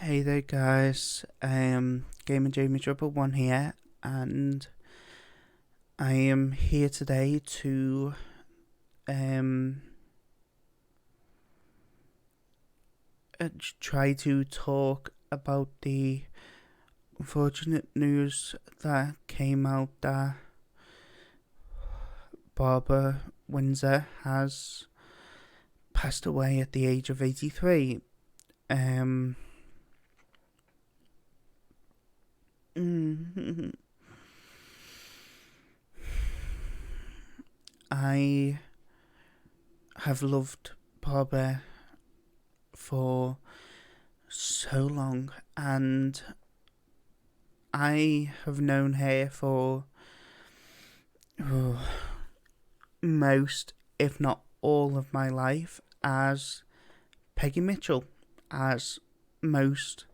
Hey there guys, Gamer Jamie Triple One here, and I am here today to try to talk about the unfortunate news that came out that Barbara Windsor has passed away at the age of 83. I have loved Barbara for so long, and I have known her for most, if not all, of my life as Peggy Mitchell, as most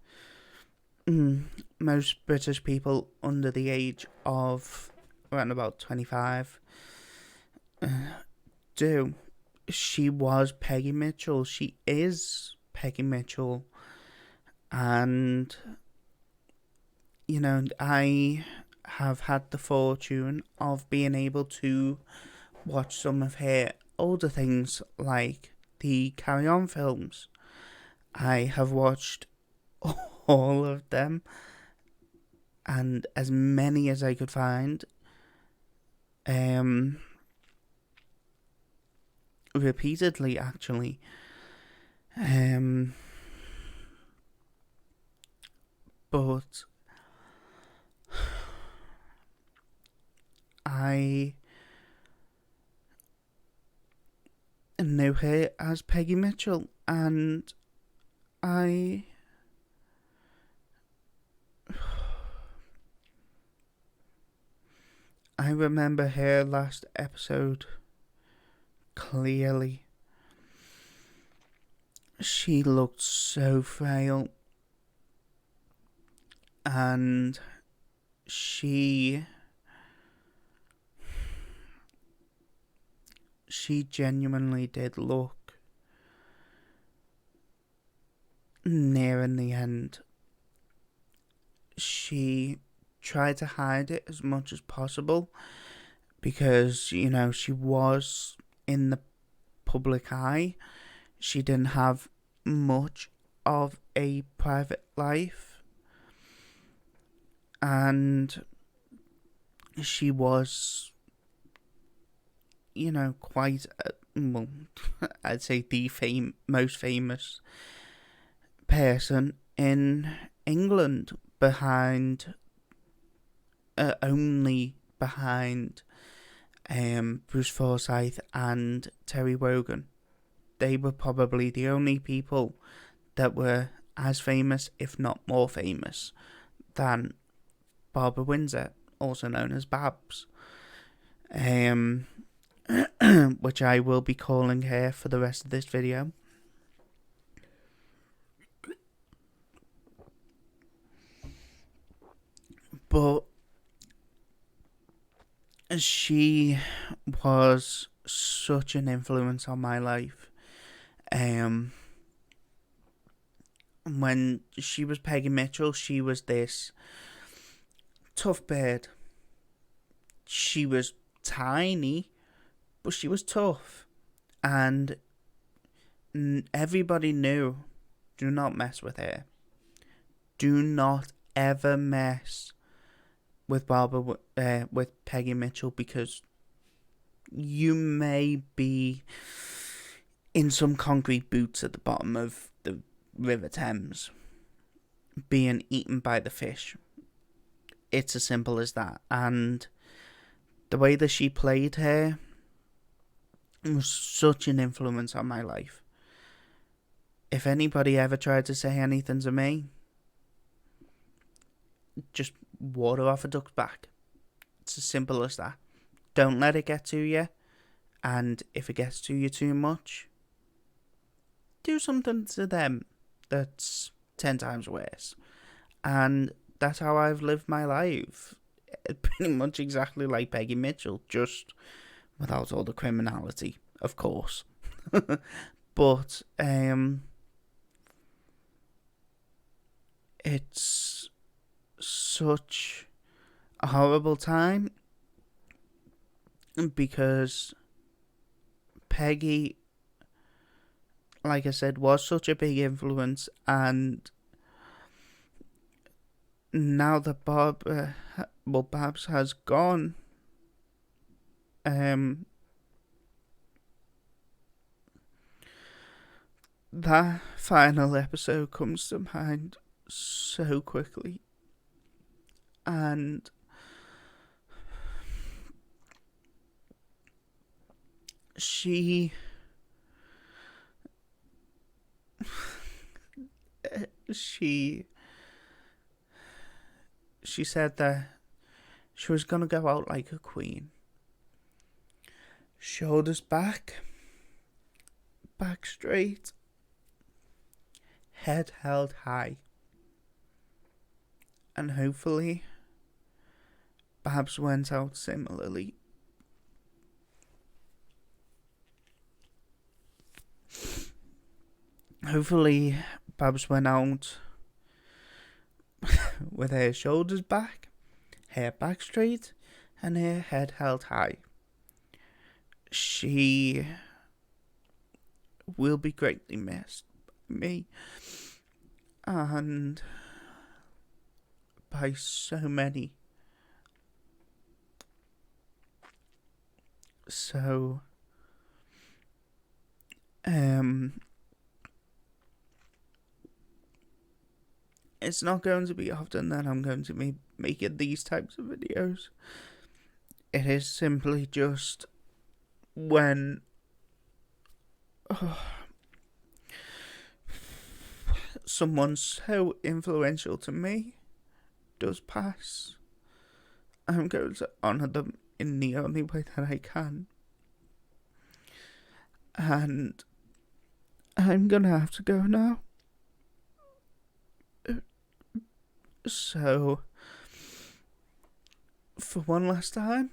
British people under the age of around about 25 do. She was Peggy Mitchell. She is Peggy Mitchell. And, I have had the fortune of being able to watch some of her older things, like the Carry On films. I have watched all of them, and as many as I could find, repeatedly actually. But I knew her as Peggy Mitchell, and I remember her last episode clearly. She looked so frail, and she genuinely did look nearing the end. She tried to hide it as much as possible because, she was in the public eye. She didn't have much of a private life, and she was, quite, well, I'd say the most famous person in England, only behind Bruce Forsyth and Terry Wogan. They were probably the only people that were as famous, if not more famous, than Barbara Windsor, also known as Babs. Which I will be calling her for the rest of this video. But she was such an influence on my life. When she was Peggy Mitchell, she was this tough bird. She was tiny, but she was tough, and everybody knew, do not mess with her. Do not ever mess with with Peggy Mitchell, because you may be in some concrete boots at the bottom of the River Thames, being eaten by the fish. It's as simple as that. And the way that she played her was such an influence on my life. If anybody ever tried to say anything to me, just water off a duck's back. It's as simple as that. Don't let it get to you, and if it gets to you too much, do something to them that's 10 times worse. And that's how I've lived my life. Pretty much exactly like Peggy Mitchell, just without all the criminality, of course. But it's such a horrible time because Peggy, like I said, was such a big influence, and now that Babs has gone, that final episode comes to mind so quickly, and she said that she was gonna go out like a queen. Shoulders back, back straight, head held high. And hopefully, Babs went out similarly. Hopefully, Babs went out with her shoulders back, hair back straight, and her head held high. She will be greatly missed by me and by so many. So, it's not going to be often that I'm going to be making these types of videos. It is simply just when someone so influential to me does pass, I'm going to honour them in the only way that I can. And I'm going to have to go now. So, for one last time,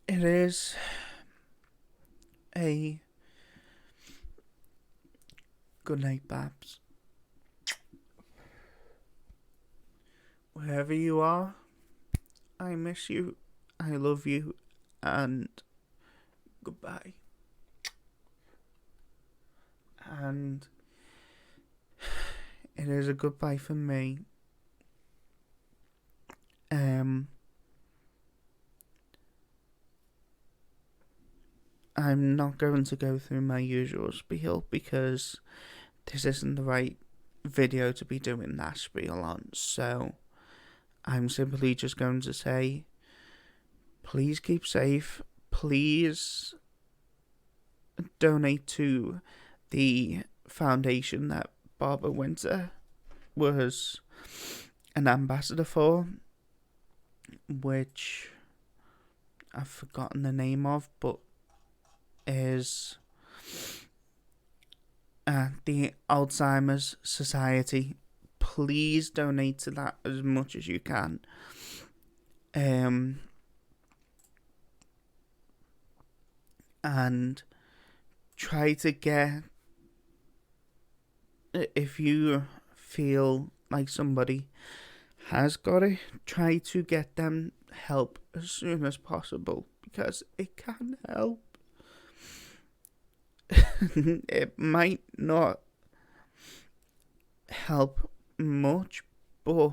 it is a good night, Babs. Wherever you are, I miss you, I love you, and goodbye. And it is a goodbye for me. I'm not going to go through my usual spiel because this isn't the right video to be doing that spiel on. So I'm simply just going to say, please keep safe. Please donate to the foundation that Barbara Windsor was an ambassador for, which I've forgotten the name of, but is the Alzheimer's Society. Please donate to that as much as you can. And try to get, if you feel like somebody has got it, try to get them help as soon as possible, because it can help. It might not help much, but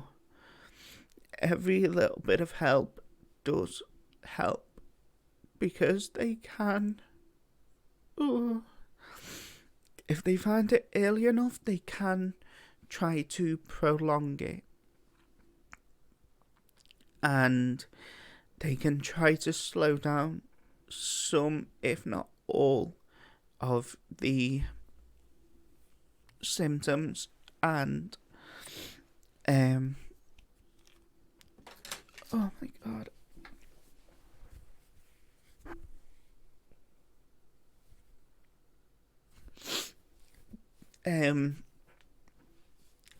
every little bit of help does help, because they can, if they find it early enough, they can try to prolong it, and they can try to slow down some, if not all, of the symptoms. And oh my god,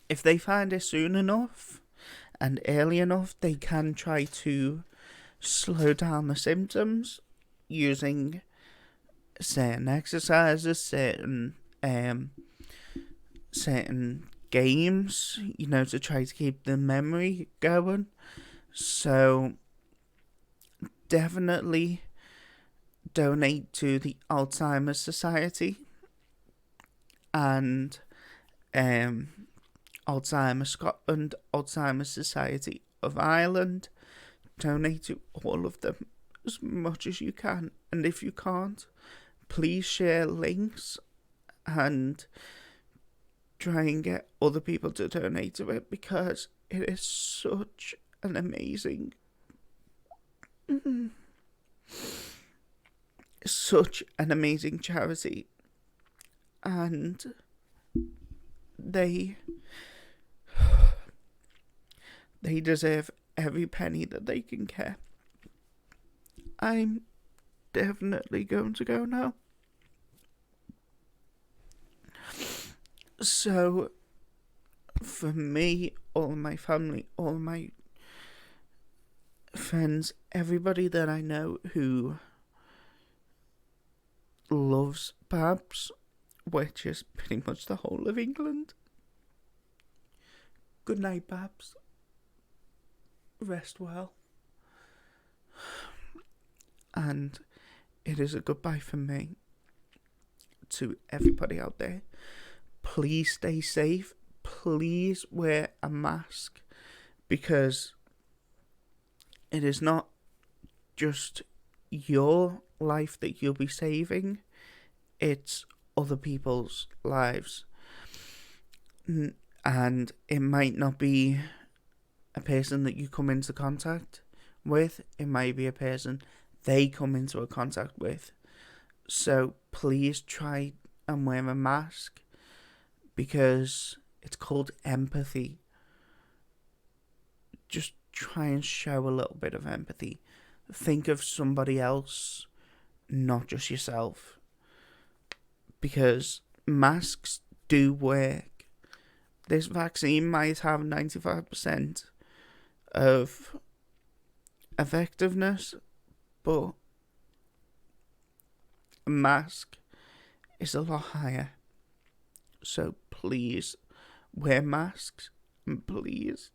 if they find it soon enough and early enough, they can try to slow down the symptoms. using certain exercises, certain games, to try to keep the memory going. So definitely donate to the Alzheimer's Society and Alzheimer's Scotland, Alzheimer's Society of Ireland. Donate to all of them as much as you can, and if you can't, please share links and try and get other people to donate to it, because it is such an amazing charity, and they deserve every penny that they can get. I'm definitely going to go now. So, for me, all my family, all my friends, everybody that I know who loves Babs, which is pretty much the whole of England. Good night, Babs. Rest well. And it is a goodbye from me to everybody out there. Please stay safe. Please wear a mask, because it is not just your life that you'll be saving, it's other people's lives. And it might not be a person that you come into contact with, it might be a person they come into a contact with. So please try and wear a mask, because it's called empathy. Just try and show a little bit of empathy. Think of somebody else, not just yourself, because masks do work. This vaccine might have 95% of effectiveness, but a mask is a lot higher. So please wear masks, and please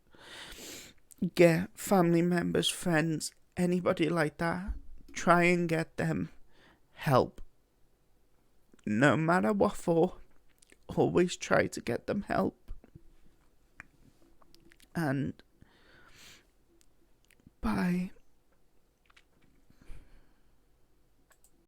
get family members, friends, anybody like that, try and get them help. No matter what for, always try to get them help. And bye.